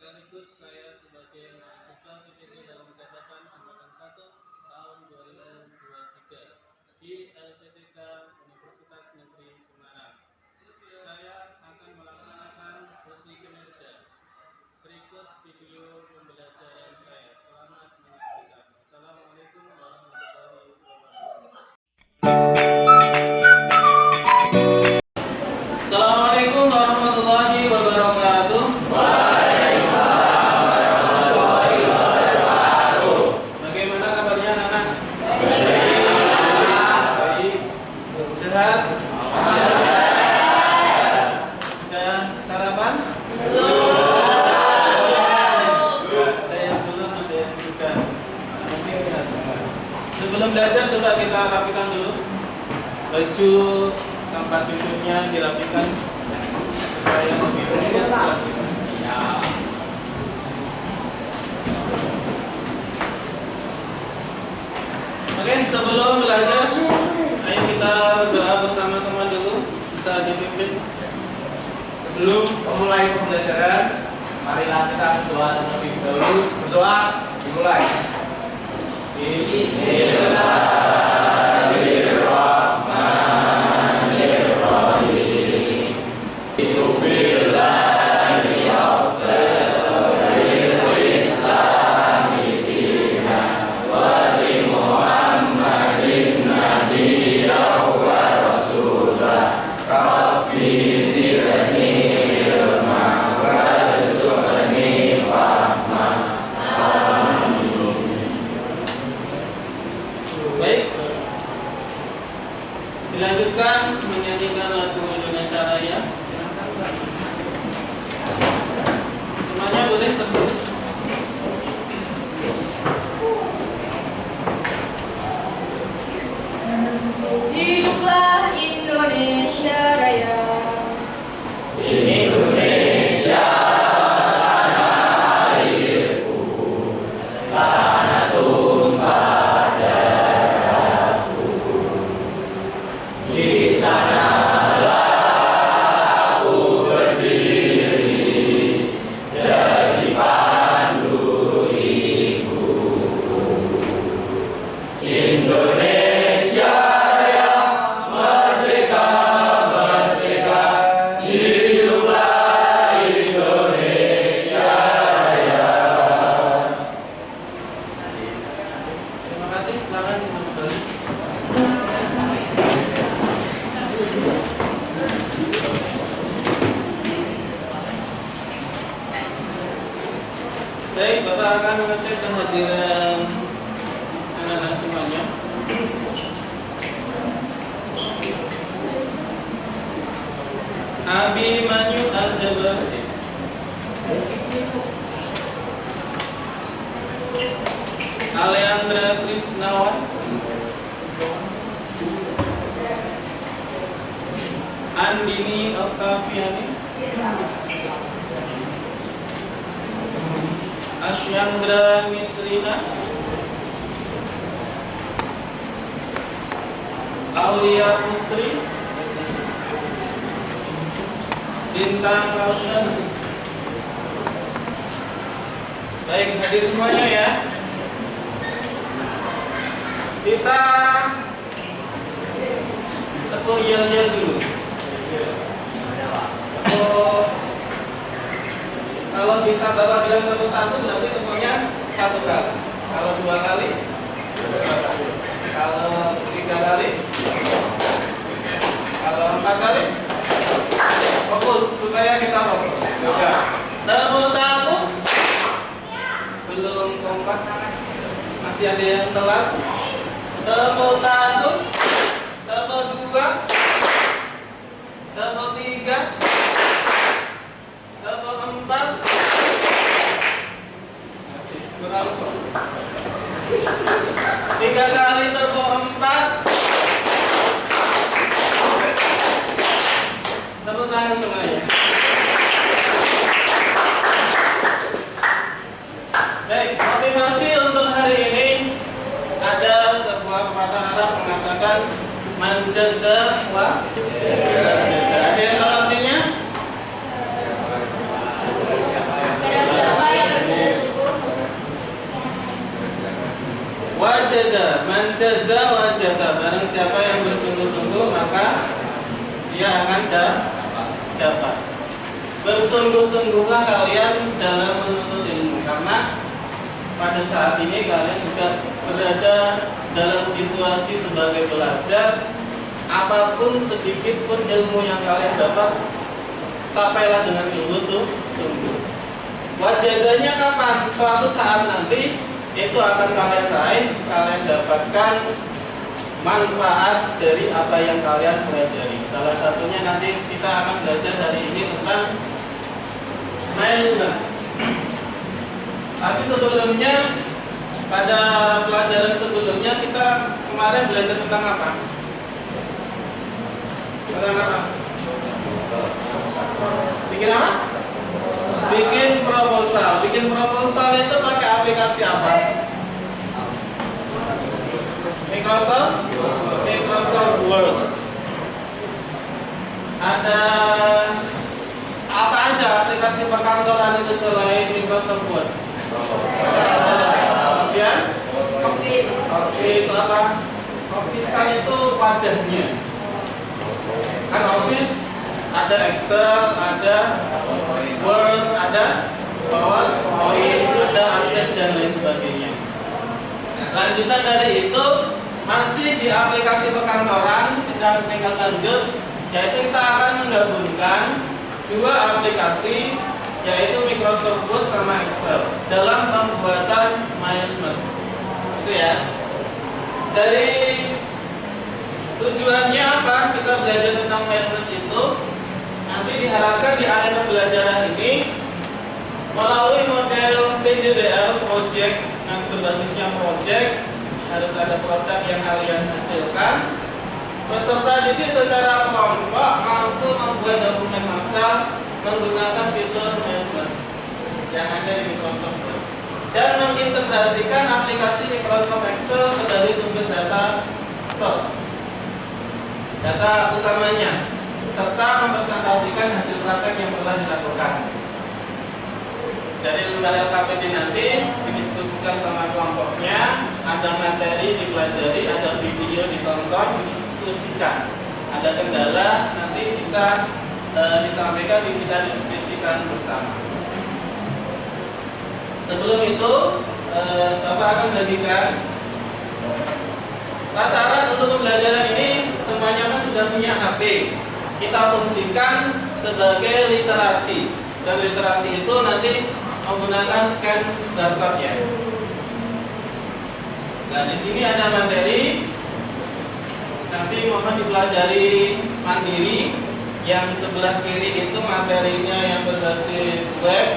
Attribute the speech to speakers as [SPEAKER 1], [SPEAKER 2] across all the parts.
[SPEAKER 1] Sekaligus saya sebagai mahasiswa PTD dalam jabatan angkatan 1 tahun 2023 di LPTK Universitas Negeri Semarang. Saya akan melaksanakan uji kinerja. Berikut video pembelajaran saya. Selamat menyaksikan. Assalamualaikum warahmatullahi wabarakatuh. Assalamualaikum warahmatullahi wabarakatuh. Bagaimana kabarnya anak-anak? Baik. Sehat? Sudah sarapan? Belum. Ada yang belum, ada yang sudah. Mungkin sudah semua. Sebelum belajar coba kita rapikan dulu. Baju tempat duduknya dirapikan supaya lebih fokus. Oke, sebelum belajar, ayo kita berdoa bersama-sama dulu. Bisa dipimpin.
[SPEAKER 2] Sebelum memulai pembelajaran, marilah kita berdoa terlebih dahulu. Berdoa dimulai.
[SPEAKER 1] Baik. Dilanjutkan menyanyikan lagu Indonesia Raya. Silakan Pak. Semuanya boleh berdiri.
[SPEAKER 3] Hiduplah Indonesia Raya.
[SPEAKER 2] Indonesia, tanah airku, tanah tumpah darahku. Di sanalah aku berdiri, jadi pandu ibuku. Indonesia yang merdeka, merdeka, hiduplah Indonesia Raya.
[SPEAKER 1] Terima kasih. Silakan kembali. Baik, Bapak akan mengecek kehadiran anak-anak semuanya. Abimanyu Al-Jabari, Aleandra Krisnawan, Andini Oktaviani, Asyandra Misrina, Aulia Putri, Bintang Rausan. Baik, hadir semuanya ya. Kita tepuk yel-yel dulu. Oh, kalau bisa Bapak bilang satu-satu berarti tepuknya satu kali. Kalau dua kali, kalau tiga kali, kalau empat kali, fokus supaya kita fokus. Sudah. Tepuk satu, belum kompak, masih ada yang telat. Tepuk satu, tepuk dua, tepuk tiga, tepuk empat. Masih. kurang kok. 3 kali turbo 4. Tepuk tangan semuanya. Baik, motivasi untuk hari ini ada sebuah pepatah Arab mengatakan manjaza wa wajada. Ada yang tahu artinya? Wajada, manjaza wajada. Barang siapa yang bersungguh-sungguh maka dia akan dapat. Bersungguh-sungguhlah kalian dalam menuntut ilmu, karena pada saat ini kalian juga berada dalam situasi sebagai belajar. Apapun sedikit pun ilmu yang kalian dapat, capailah dengan sungguh-sungguh. Wajadanya kapan? Suatu saat nanti itu akan kalian raih, kalian dapatkan manfaat dari apa yang kalian pelajari. Salah satunya nanti kita akan belajar hari ini tentang mindfulness. Tapi sebelumnya, pada pelajaran sebelumnya kita kemarin belajar tentang apa? Tentang apa? Bikin apa? Bikin proposal. Bikin proposal itu pakai aplikasi apa? Microsoft Word. Ada apa aja aplikasi perkantoran itu selain Microsoft Word? Kemudian Office apa? Office kan itu wadahnya. Kan Office ada Excel, ada Word, ada PowerPoint, ada Access dan lain sebagainya. Lanjutan dari itu masih di aplikasi perkantoran, kita tingkat lanjut, yaitu kita akan menggabungkan 2 aplikasi, yaitu Microsoft Word sama Excel dalam pembuatan mindfulness. Itu ya. Dari tujuannya apa? Kita belajar tentang mindfulness itu. Nanti diharapkan di akhir pembelajaran ini melalui model PJBL, project yang berbasisnya project, harus ada produk yang kalian hasilkan. Peserta didik secara kelompok mampu membuat dokumen massal menggunakan fitur mindfulness yang ada di Microsoft Word dan mengintegrasikan aplikasi Microsoft Excel sebagai sumber data source, data utamanya, serta mempresentasikan hasil praktek yang telah dilakukan. Dari lembaga LKPD nanti didiskusikan sama kelompoknya, ada materi dipelajari, ada video ditonton, didiskusikan. Ada kendala nanti bisa disampaikan, kita diskusikan bersama. Sebelum itu, Bapak akan bagikan prasarat untuk pembelajaran ini. Semuanya kan sudah punya HP. Kita fungsikan sebagai literasi, dan literasi itu nanti menggunakan scan barcode ya. Nah, di sini ada materi. Nanti mohon dipelajari mandiri. Yang sebelah kiri itu materinya yang berbasis web,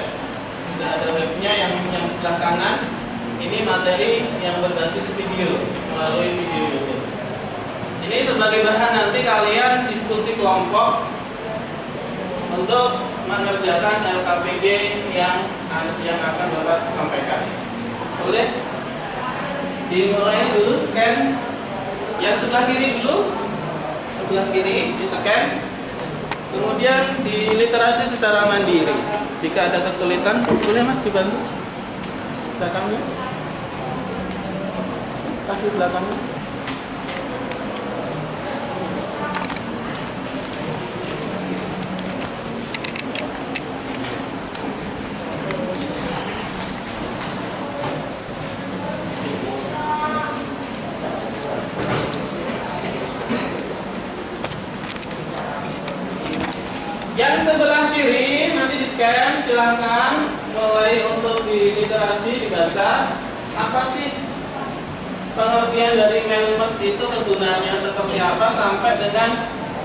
[SPEAKER 1] sudah ada webnya. Yang sebelah kanan ini materi yang berbasis video melalui video YouTube. Ini sebagai bahan nanti kalian diskusi kelompok untuk mengerjakan LKPD yang akan Bapak sampaikan. Boleh dimulai dulu scan yang sebelah kiri dulu, sebelah kiri di scan, kemudian diliterasi secara mandiri. Jika ada kesulitan, boleh Mas dibantu belakangnya, kasih belakangnya. Yang sebelah kiri nanti di scan, silahkan mulai untuk diliterasi, dibaca. Apa sih pengertian dari mindfulness itu, kegunaannya seperti apa, sampai dengan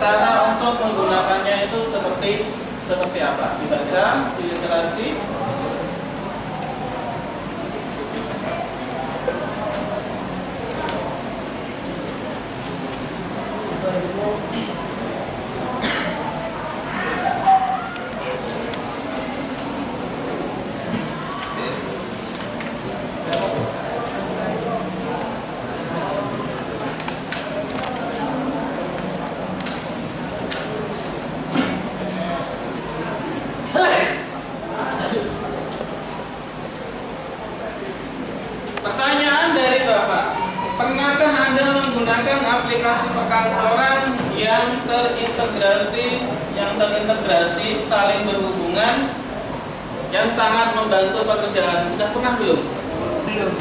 [SPEAKER 1] cara untuk menggunakannya itu seperti apa. Dibaca, diliterasi. Pertanyaan dari Bapak, pernahkah Anda menggunakan aplikasi perkantoran yang terintegrasi, saling berhubungan, yang sangat membantu pekerjaan? Sudah pernah belum?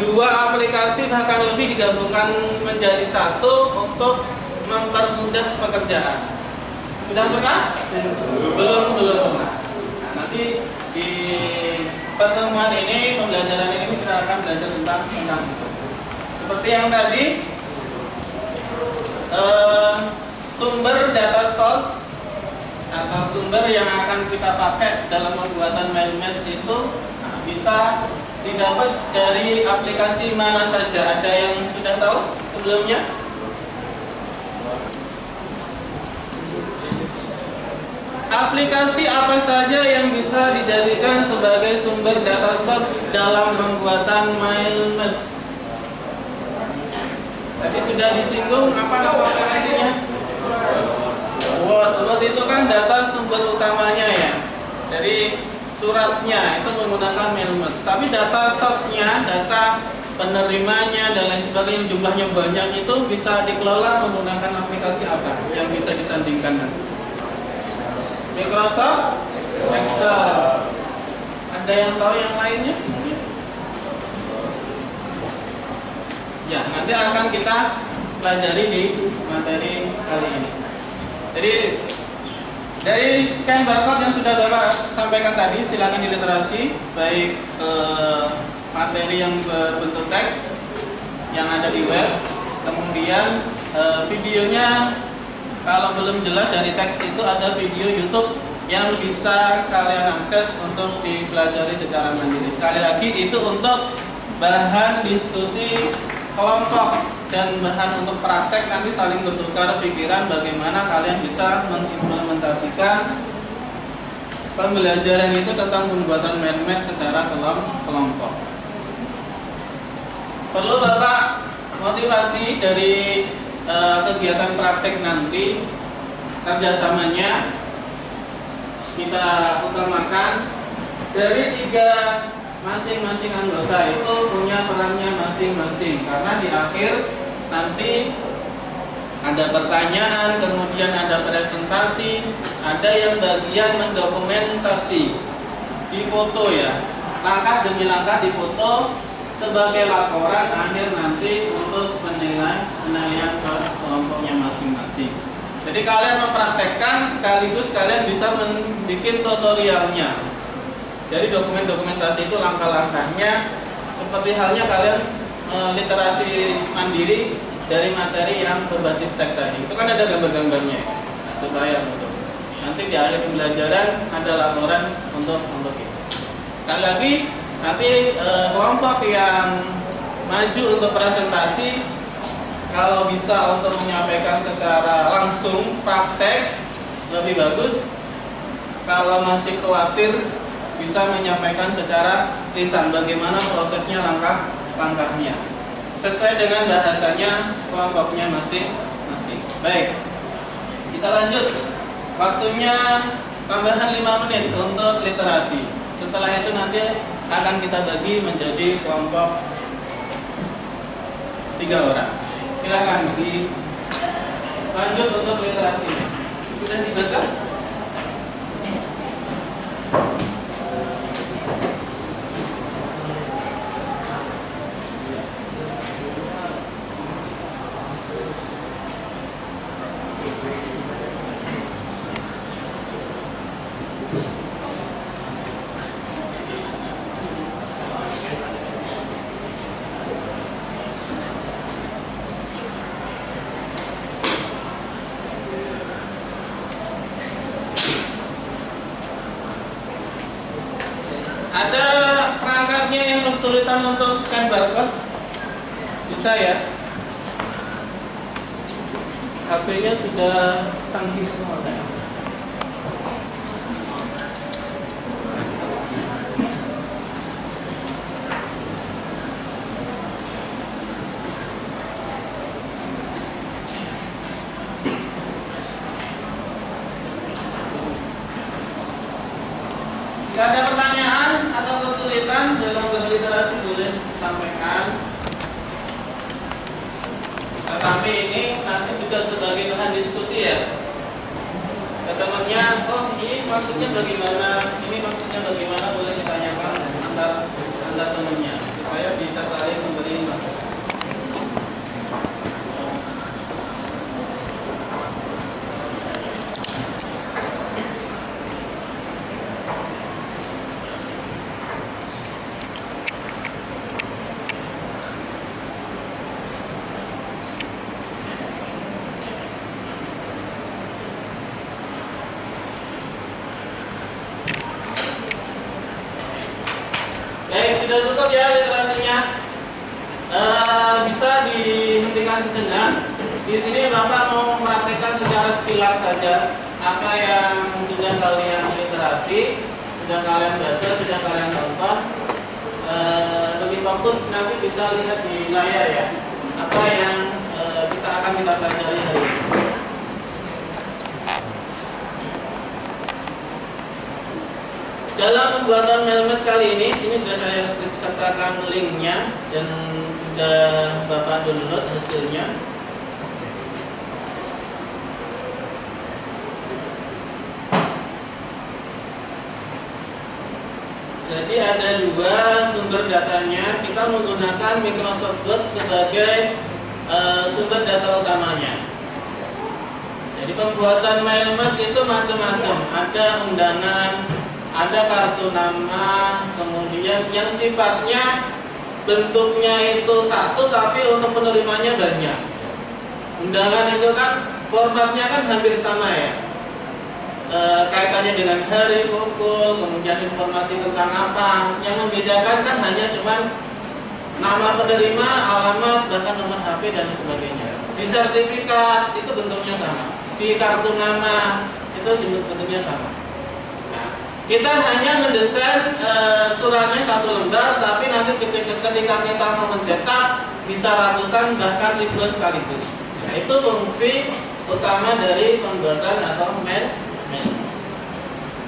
[SPEAKER 1] Dua aplikasi bahkan lebih digabungkan menjadi satu untuk mempermudah pekerjaan. Sudah pernah? Belum pernah. Nah, nanti di pertemuan ini, pembelajaran ini kita akan belajar tentang itu. Seperti yang tadi, sumber data source atau sumber yang akan kita pakai dalam pembuatan mail match itu bisa didapat dari aplikasi mana saja. Ada yang sudah tahu sebelumnya? Aplikasi apa saja yang bisa dijadikan sebagai sumber data source dalam pembuatan mail match? Tadi sudah disinggung, apa nama aplikasinya? Word itu kan data sumber utamanya ya. Dari suratnya itu menggunakan mail match. Tapi data source-nya, data penerimanya dan lain sebagainya, jumlahnya banyak, itu bisa dikelola menggunakan aplikasi apa yang bisa disandingkan nanti? Microsoft Excel. Ada yang tahu yang lainnya? Ya, nanti akan kita pelajari di materi kali ini. Jadi dari scan barcode yang sudah Bapak sampaikan tadi, silakan diliterasi, baik materi yang berbentuk teks yang ada di web, kemudian videonya. Kalau belum jelas dari teks itu, ada video YouTube yang bisa kalian akses untuk dipelajari secara mandiri. Sekali lagi, itu untuk bahan diskusi kelompok dan bahan untuk praktek, nanti saling bertukar pikiran bagaimana kalian bisa mengimplementasikan pembelajaran itu tentang pembuatan mail match secara kelompok. Perlu Bapak motivasi dari kegiatan praktek nanti, kerjasamanya kita utamakan dari 3 masing-masing anggota itu punya perannya masing-masing, karena di akhir nanti ada pertanyaan, kemudian ada presentasi, ada yang bagian mendokumentasi di foto ya, langkah demi langkah di foto sebagai laporan akhir nanti untuk penilaian ke kelompoknya masing-masing. Jadi kalian mempraktekkan sekaligus kalian bisa membuat tutorialnya. Jadi dokumentasi itu langkah-langkahnya, seperti halnya kalian literasi mandiri dari materi yang berbasis teks tadi. Itu kan ada gambar-gambarnya, nah, supaya nanti di akhir pembelajaran ada laporan untuk itu. Sekali lagi, nanti kelompok yang maju untuk presentasi, kalau bisa untuk menyampaikan secara langsung praktek lebih bagus. Kalau masih khawatir, bisa menyampaikan secara lisan bagaimana prosesnya, langkah-langkahnya sesuai dengan bahasanya kelompoknya masing-masing. Baik, kita lanjut. Waktunya tambahan 5 menit untuk literasi. Setelah itu nanti akan kita bagi menjadi kelompok 3 orang. Silakan dilanjut untuk literasi. Sudah dibaca? Ada perangkatnya yang kesulitan untuk scan barcode? Bisa ya? HP-nya sudah canggih semua kan? Jika ada pertanyaan atau kesulitan dalam berliterasi, boleh sampaikan. temannya, oh ini maksudnya bagaimana, ini maksudnya bagaimana, boleh ditanyakan antar temannya supaya bisa saling memberi masukan. Baik, sudah cukup ya literasinya. Bisa dihentikan sejenak. Di sini Bapak mau mempraktekkan secara sekilas saja apa yang sudah kalian literasi, sudah kalian baca, sudah kalian tonton. Lebih fokus nanti bisa lihat di layar ya, apa yang kita pelajari hari ini. Dalam pembuatan mailmat kali ini, sini sudah saya sertakan linknya dan sudah Bapak download hasilnya. Jadi ada dua sumber datanya. Kita menggunakan Microsoft Word sebagai sumber data utamanya. Jadi pembuatan mailmat itu macam-macam. Ada undangan, ada kartu nama, kemudian yang sifatnya bentuknya itu satu tapi untuk penerimanya banyak. Undangan itu kan formatnya kan hampir sama ya, kaitannya dengan hari, pukul, kemudian informasi tentang apa. Yang membedakan kan hanya cuman nama penerima, alamat, bahkan nomor HP dan sebagainya. Di sertifikat itu bentuknya sama, di kartu nama itu bentuknya sama. Kita hanya mendesain suratnya satu lembar, tapi nanti ketika kita mau mencetak bisa ratusan bahkan ribuan sekaligus. Nah, itu fungsi utama dari pembuatan atau mail.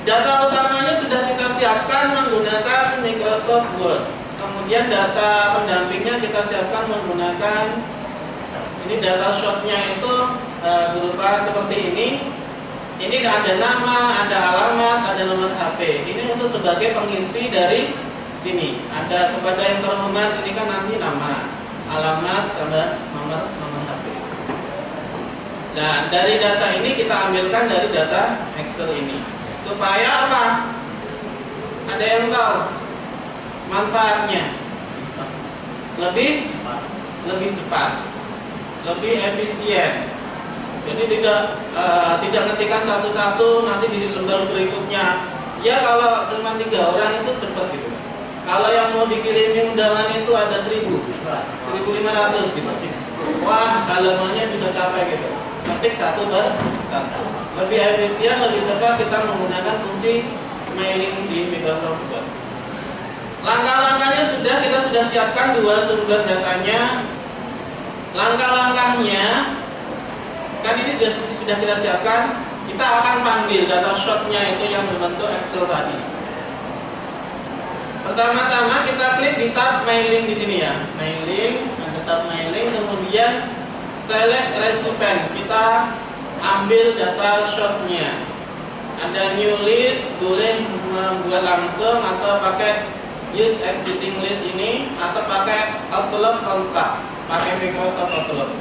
[SPEAKER 1] Data utamanya sudah kita siapkan menggunakan Microsoft Word. Kemudian data pendampingnya kita siapkan menggunakan ini data shotnya itu berupa seperti ini. Ini ada nama, ada alamat, ada nomor HP. Ini untuk sebagai pengisi dari sini. Ada kepada yang terhormat, ini kan nanti nama, alamat, sama nomor HP. Nah, dari data ini kita ambilkan dari data Excel ini. Supaya apa? Ada yang tahu manfaatnya? Lebih cepat, lebih efisien. Jadi tidak ketikan satu-satu nanti di lembar berikutnya. Ya kalau cuma 3 orang itu cepat gitu. Kalau yang mau dikirimin undangan itu ada 1.500 gitu. Wah, halamannya bisa capai gitu. Ketik satu per satu. Lebih efisien, lebih cepat kita menggunakan fungsi mailing di Microsoft Word. Langkah-langkahnya kita sudah siapkan 2 sumber datanya. Langkah-langkahnya kan ini sudah kita siapkan. Kita akan panggil data shotnya itu yang berbentuk Excel tadi. Pertama-tama kita klik di tab mailing di sini ya, mailing, ada tab mailing, kemudian select recipient. Kita ambil data shotnya. Ada new list, boleh membuat langsung atau pakai use existing list ini, atau pakai Outlook kontak, pakai Microsoft Outlook.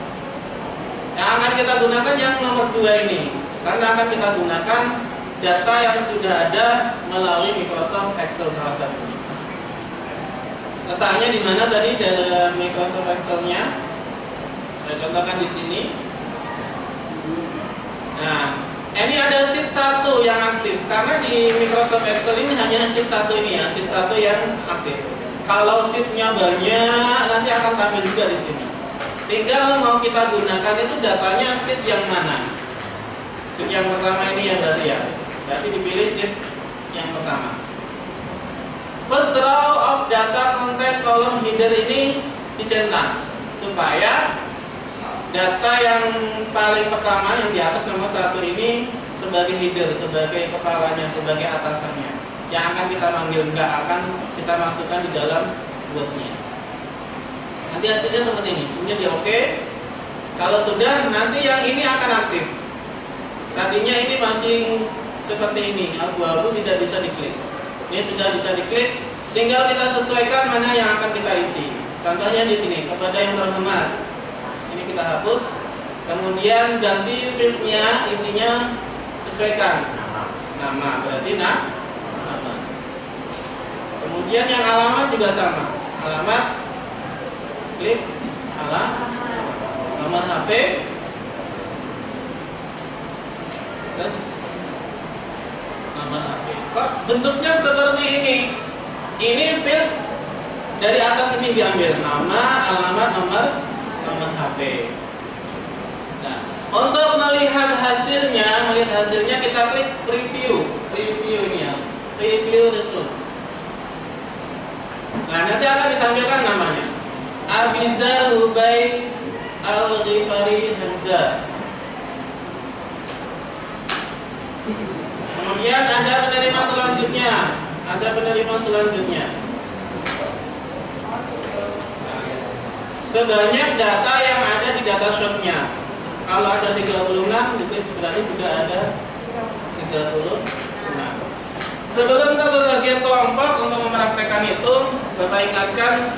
[SPEAKER 1] Yang akan kita gunakan yang nomor 2 ini, karena akan kita gunakan data yang sudah ada melalui Microsoft Excel salah satunya. Letaknya di mana tadi dalam Microsoft Excel-nya? Saya contohkan di sini. Nah, ini ada sheet 1 yang aktif, karena di Microsoft Excel ini hanya sheet 1 ini ya, sheet 1 yang aktif. Kalau sheet-nya banyak, nanti akan tampil juga di sini. Tinggal mau kita gunakan itu datanya sheet yang mana. Sheet yang pertama ini ya berarti ya. Berarti dipilih sheet yang pertama. First row of data content column header ini dicentang supaya data yang paling pertama yang di atas nomor 1 ini sebagai header, sebagai kepalanya, sebagai atasannya. Yang akan kita panggil, nggak akan kita masukkan di dalam Word-nya. Nanti hasilnya seperti ini, kemudian di OK. Kalau sudah, nanti yang ini akan aktif. Tadinya ini masih seperti ini, abu-abu, tidak bisa diklik. Ini sudah bisa diklik, tinggal kita sesuaikan mana yang akan kita isi. Contohnya di sini, kepada yang terhormat. Ini kita hapus, kemudian ganti fieldnya, isinya sesuaikan. Nama, berarti nama. Kemudian yang alamat juga sama. Alamat, klik, nomor HP, terus nomor HP. Kok bentuknya seperti ini? Ini field dari atas ini diambil, nama, alamat, nomor HP. Nah, untuk melihat hasilnya kita klik preview ini ya, preview result. Nah, nanti akan ditampilkan namanya Abizar Hubai Al-Ghifari Hamzah. Kemudian ada penerima selanjutnya. Sebanyak data yang ada di data shotnya. Kalau ada 36, berarti juga ada 36. Sebelum ke bagian kelompok untuk mempraktekkan itu, Bapak ingatkan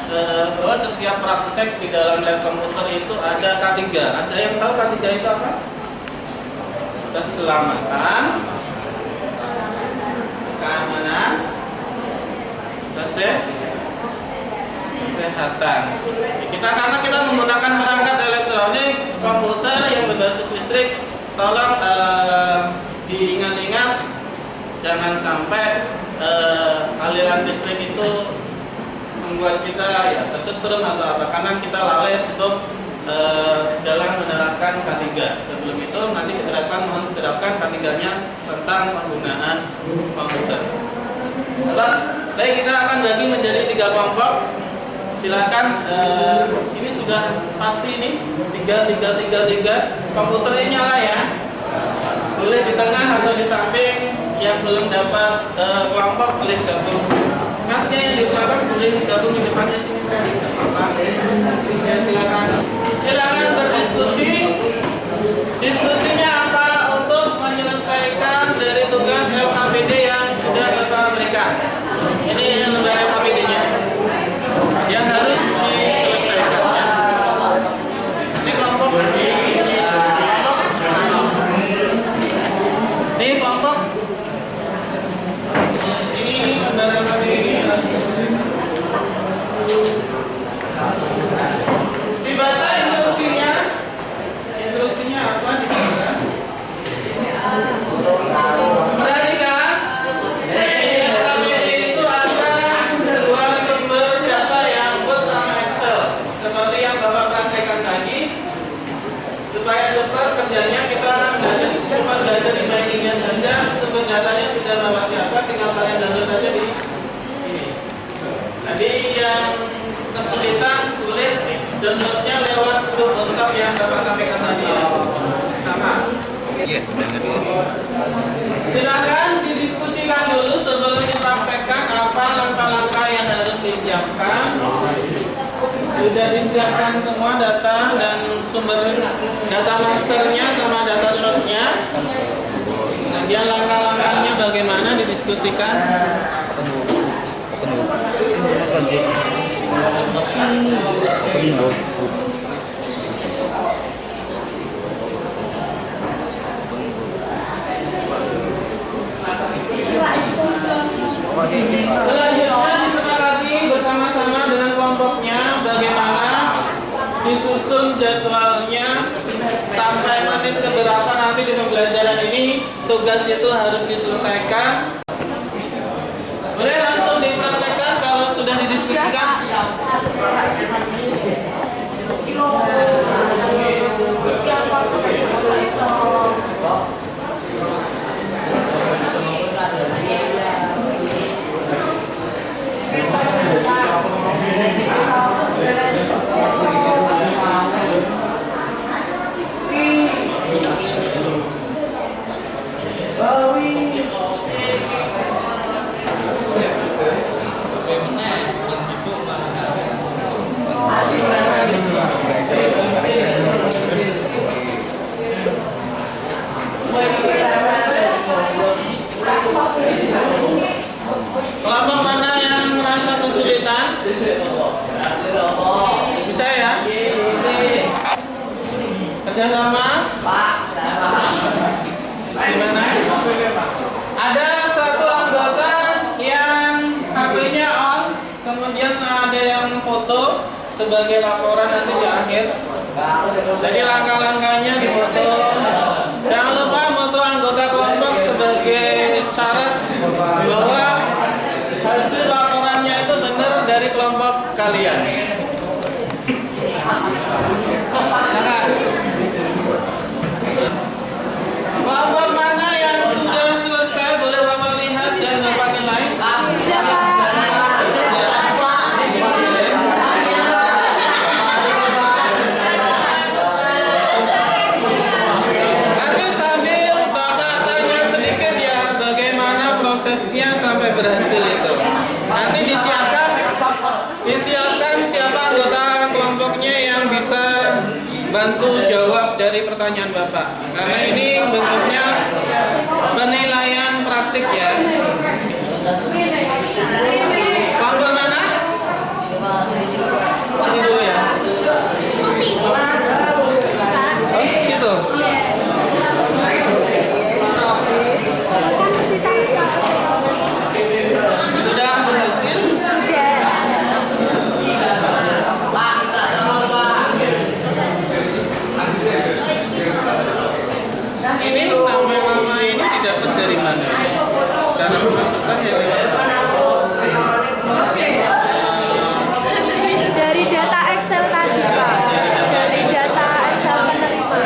[SPEAKER 1] bahwa setiap praktek di dalam lab komputer itu ada K3. Ada yang tahu K3 itu apa? Keselamatan, keamanan, kesehatan. Karena kita menggunakan perangkat elektronik komputer yang berbasis listrik, tolong diingat-ingat jangan sampai aliran listrik itu membuat kita ya tersetrum atau apa, karena kita lalai untuk dalam menerapkan K3. Sebelum itu nanti diterapkan K3-nya tentang penggunaan komputer. Baik, kita akan bagi menjadi 3 kelompok. Silakan, ini sudah pasti ini 3. Komputernya nyala ya. Boleh di tengah atau di samping. Yang belum dapat kelompok boleh gabung. Masnya yang di belakang boleh gabung di depannya sini. Silakan berdiskusi. Diskusinya apa untuk menyelesaikan dari tugas LKPD yang sudah Bapak berikan. Ini lembar LKPD-nya yang harus diselesaikan. Ini kelompok. Ini kelompok. Ini lembar LKPD. Dibaca instruksinya. Instruksinya apa? Dibaca. Perhatikan. LKPD itu ada 2 sumber data yang Word sama Excel. Seperti yang Bapak praktekkan tadi. Supaya cepat kerjanya, kita akan cuma belajar di mainingnya saja. Sumber datanya sudah Bapak siapkan, tinggal kalian download aja di ini. Tadi yang kesulitan boleh downloadnya lewat grup WhatsApp yang Bapak sampaikan tadi ya. Sama. Silakan didiskusikan dulu sebelum dipraktekkan apa langkah-langkah yang harus disiapkan. Sudah disiapkan semua data dan sumber data masternya sama data shotnya. Kemudian langkah-langkahnya bagaimana didiskusikan. Selanjutnya disepakati bersama-sama dengan kelompoknya bagaimana disusun jadwalnya sampai menit keberapa nanti di pembelajaran ini tugas itu harus diselesaikan. Boleh langsung dipraktekkan kalau sudah didiskusikan. Sudah sama? Gimana? Ada satu anggota yang HP-nya on, kemudian ada yang foto sebagai laporan nanti di akhir. Jadi langkah-langkahnya difoto. Jangan lupa foto anggota kelompok sebagai syarat bahwa hasil laporannya itu benar dari kelompok kalian. Kelompok mana yang sudah selesai boleh Bapak lihat dan Bapak nilai? Nanti sambil Bapak tanya sedikit ya bagaimana prosesnya sampai berhasil itu. Nanti disiapkan siapa anggota kelompoknya yang bisa bantu jawab dari pertanyaan Bapak. Karena ini bentuknya penilaian praktik ya. Kelompok mana? Ini dulu ya. Oh, situ. Sudah berhasil? Ini nama-nama ini didapat dari mana? Cara memasukkannya lewat
[SPEAKER 4] dari data Excel tadi Pak. Dari data Excel penerima.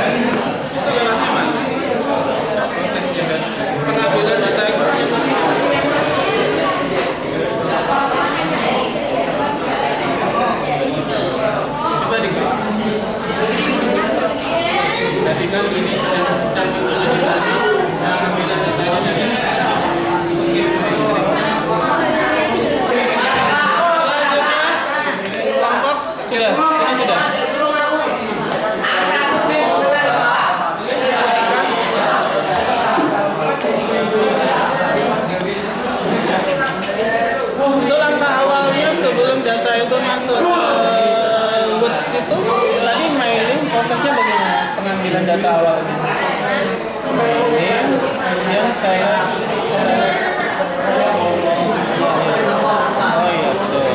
[SPEAKER 1] itu lewatnya mana? Prosesnya kan pengambilan data Excel-nya kan? Coba diklik. Tadi kan ini sedang muncul di tadi yang ambilan datanya dari Excel. Oke, baik. Selanjutnya kelompok sudah. Itu langkah awalnya sebelum data itu masuk ke Woods itu tadi mailing prosesnya bagaimana pengambilan data awalnya? Oke, kemudian saya oh iya betul.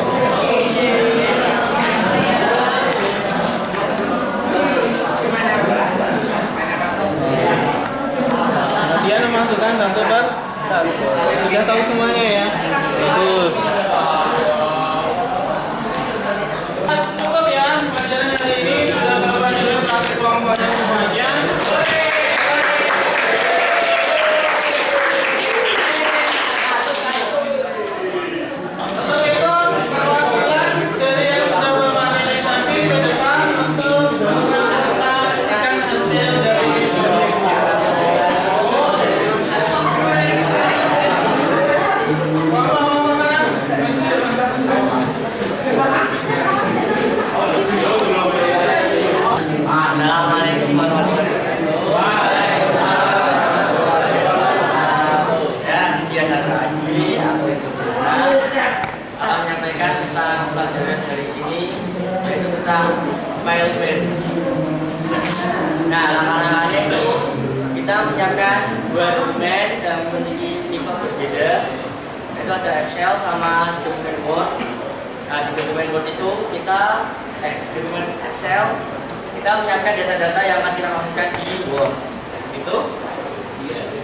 [SPEAKER 1] Kemudian memasukkan satu per satu. Sudah tahu semuanya ya? Bagus. Cukup ya pelajaran hari ini sudah Bapak nilai praktik kelompoknya semuanya. Untuk itu perwakilan dari yang sudah Bapak nilai tadi ke depan untuk mempresentasikan hasil dari proyeknya. Kelompok mana?
[SPEAKER 2] Assalamualaikum warahmatullahi wabarakatuh. Dan biasa lagi aku itu akan menyampaikan tentang pelajaran hari ini, yaitu tentang file band. Nah, langkah-langkahnya itu kita menyiapkan dua dokumen yang memiliki tipe berbeda, yaitu ada Excel sama dokumen Word. Nah, di dokumen Word itu dokumen Excel kita menyiapkan data-data yang akan kita masukkan di Word.
[SPEAKER 1] Itu?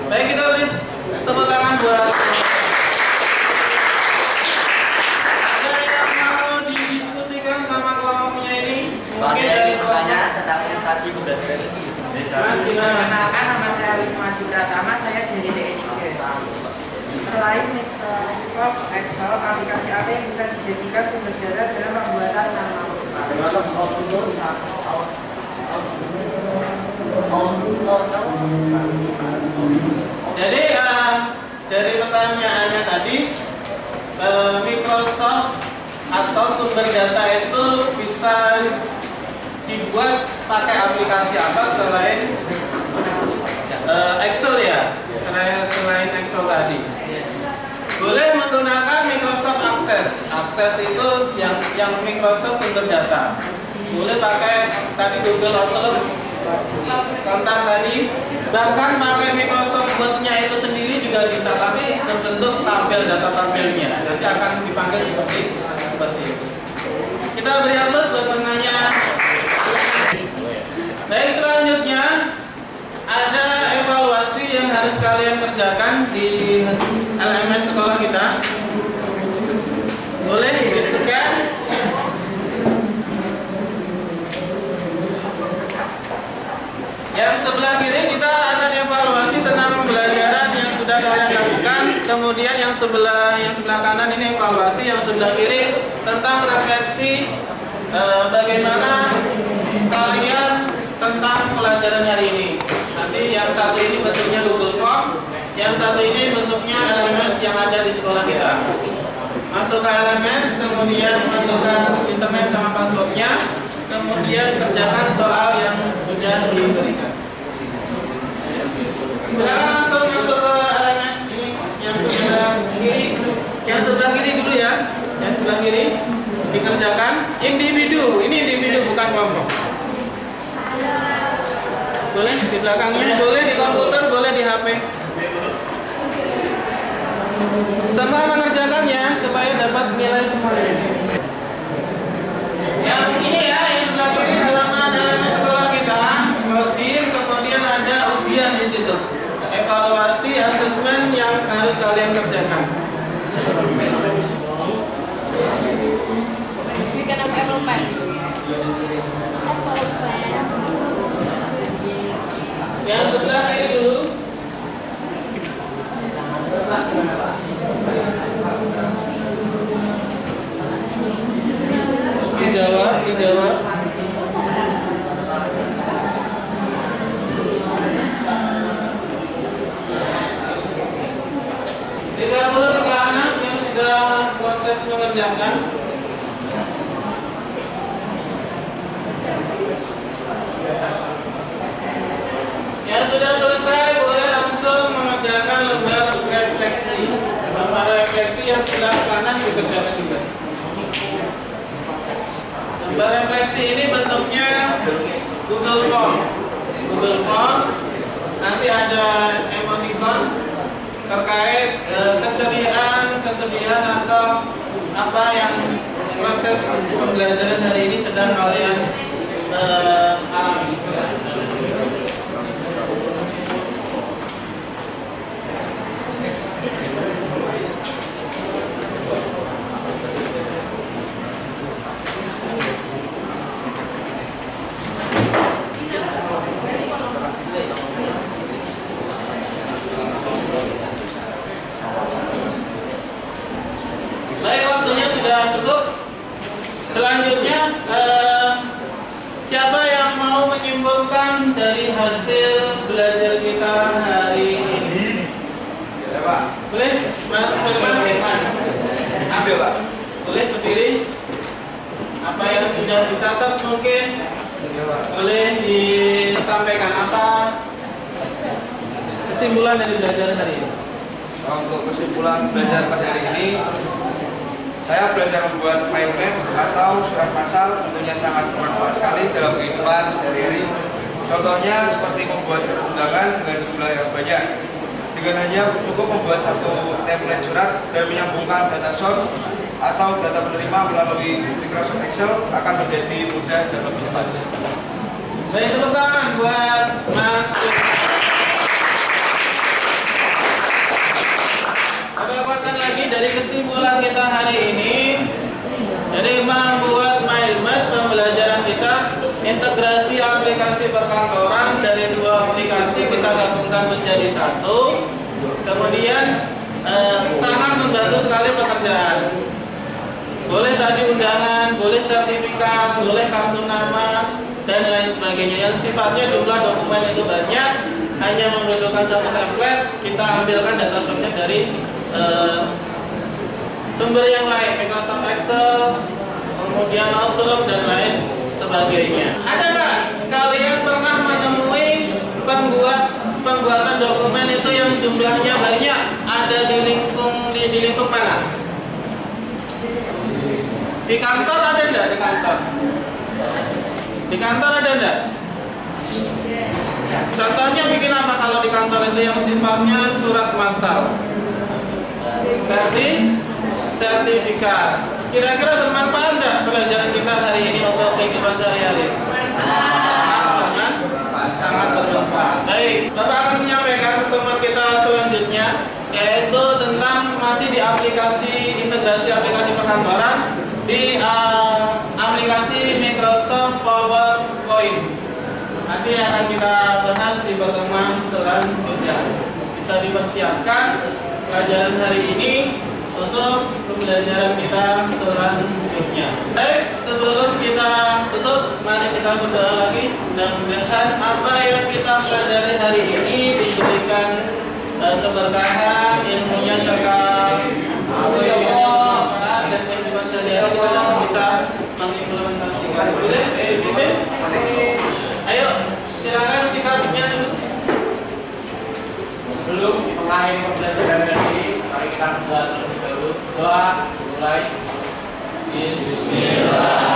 [SPEAKER 1] Baik, kita beri tepuk tangan buat ada yang mau didiskusikan sama kelompoknya ini? Mungkin dari
[SPEAKER 2] Makanya tentang yang tadi pembelajaran ini.
[SPEAKER 1] Mas, gimana?
[SPEAKER 5] Perkenalkan, nama saya Wisma Pratama, saya dari DE3. Selain Microsoft Excel, aplikasi apa yang bisa dijadikan sumber data dalam pembuatan nama?
[SPEAKER 1] Jadi dari pertanyaannya tadi Microsoft atau sumber data itu bisa dibuat pakai aplikasi apa selain Excel ya? Selain Excel tadi. Boleh menggunakan Microsoft Access. Access itu yang Microsoft sumber data. Boleh pakai tadi Google Outlook kontak tadi. Bahkan pakai Microsoft Word-nya itu sendiri juga bisa, tapi terbentuk tabel, data tabelnya. Nanti akan dipanggil seperti itu. Kita beri aplaus buat penanya. Baik, selanjutnya ada evaluasi yang harus kalian kerjakan di LMS sekolah kita. Boleh di-scan. Yang sebelah kiri kita akan evaluasi tentang pembelajaran yang sudah kalian lakukan. Kemudian yang sebelah kanan ini evaluasi, yang sebelah kiri tentang refleksi bagaimana kalian tentang pelajaran hari ini. Nanti yang satu ini bentuknya Google Form, yang satu ini bentuknya LMS yang ada di sekolah kita. Masuk ke LMS, kemudian masukkan username sama passwordnya, kemudian kerjakan soal yang sudah diberikan. Sekarang langsung masuk ke LMS ini, yang sebelah kiri, dulu ya, yang sebelah kiri dikerjakan individu. Ini individu bukan kelompok. Boleh di belakangnya, boleh di komputer, boleh di HP. Semua mengerjakannya supaya dapat nilai semuanya. Yang ini ya, yang sebelah kiri halaman sekolah kita, login, kemudian ada ujian di situ. Evaluasi, asesmen yang harus kalian kerjakan.
[SPEAKER 4] Bikin aku Apple Pen.
[SPEAKER 1] Yang sebelah kiri dulu. Dijawab. Tidak perlu ke anak yang sudah proses mengerjakan. Yang sudah selesai boleh langsung mengerjakan lembar refleksi. Lembar refleksi yang sebelah kanan dikerjakan juga. Lembar refleksi ini bentuknya Google Form. Nanti ada emoticon terkait keceriaan, kesedihan atau apa yang proses pembelajaran hari ini sedang kalian alami. Cukup. Selanjutnya siapa yang mau menyimpulkan dari hasil belajar kita hari ini? Boleh, Mas Firman?
[SPEAKER 2] Ambil, Pak.
[SPEAKER 1] Boleh berdiri. Apa yang sudah dicatat mungkin boleh disampaikan, apa kesimpulan dari belajar hari ini?
[SPEAKER 6] Untuk kesimpulan belajar pada hari ini, saya belajar membuat mind maps atau surat masal, tentunya sangat bermanfaat sekali dalam kehidupan sehari-hari. Contohnya seperti membuat surat undangan dengan jumlah yang banyak. Dengan hanya cukup membuat satu template surat dan menyambungkan data source atau data penerima melalui Microsoft Excel akan menjadi mudah dan lebih cepat.
[SPEAKER 1] Baik, tepuk tangan buat Mas. Dapatkan lagi dari kesimpulan kita hari ini. Jadi membuat mind maps pembelajaran kita, integrasi aplikasi perkantoran dari dua aplikasi kita gabungkan menjadi satu. Kemudian sangat membantu sekali pekerjaan. Boleh tadi undangan, boleh sertifikat, boleh kartu nama dan lain sebagainya. Yang sifatnya jumlah dokumen itu banyak, hanya membutuhkan satu template. Kita ambilkan data source-nya dari sumber yang lain, Microsoft Excel, kemudian Outlook dan lain sebagainya. Ada nggak kalian pernah menemui pembuatan dokumen itu yang jumlahnya banyak, ada di lingkup mana? Di kantor ada enggak? Di kantor ada enggak? Contohnya bikin apa kalau di kantor itu yang sifatnya surat massal? Sertifikat. Kira-kira bermanfaat nggak pelajaran kita hari ini untuk kehidupan sehari-hari? Sangat bermanfaat. Baik, Bapak akan menyampaikan pertemuan kita selanjutnya, yaitu tentang masih di aplikasi integrasi aplikasi perkantoran di aplikasi Microsoft PowerPoint. Nanti akan kita bahas di pertemuan selanjutnya. Bisa dipersiapkan pelajaran hari ini untuk pembelajaran kita selanjutnya. Baik, sebelum kita tutup, mari kita berdoa lagi. Mudah-mudahan apa yang kita pelajari hari ini diberikan keberkahan, ilmunya cekal, dan kehidupan sehari-hari kita dapat bisa mengimplementasikan. Boleh? Ayo, silakan sikapnya dulu.
[SPEAKER 2] Sebelum mengakhiri pembelajaran kali ini, mari kita berdoa terlebih dahulu. Doa mulai.
[SPEAKER 1] Bismillah.